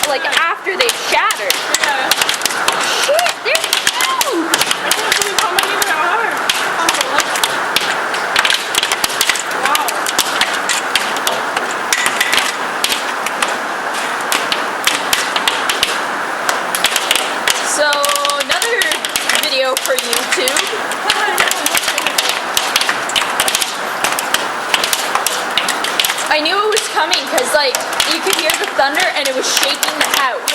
like after they've shattered. Yeah. Shit, they're huge! I can't believe how many there are. Wow. So, another video for YouTube. I knew it was coming because, like, you could hear the thunder and it was shaking the house.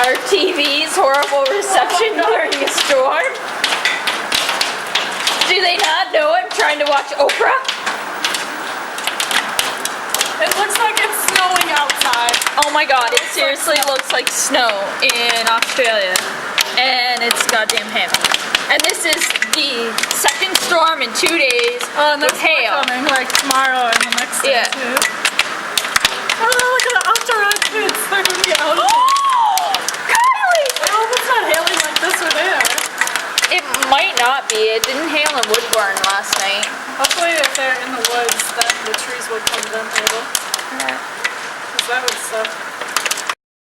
Our TV's horrible reception during a storm. Do they not know I'm trying to watch Oprah? It looks like it's snowing outside. Oh my god, it seriously looks like snow in Australia. And it's goddamn heavy. And this is the second storm in 2 days with hail. Coming like tomorrow and the next day too. Oh, look at the outdoor outfits. They're gonna be out. Oh, Kylie! I hope it's not hailing like this or there. It might not be. It didn't hail in Woodburn last night. Hopefully if they're in the woods, then the trees will come down a little. Because that would suck.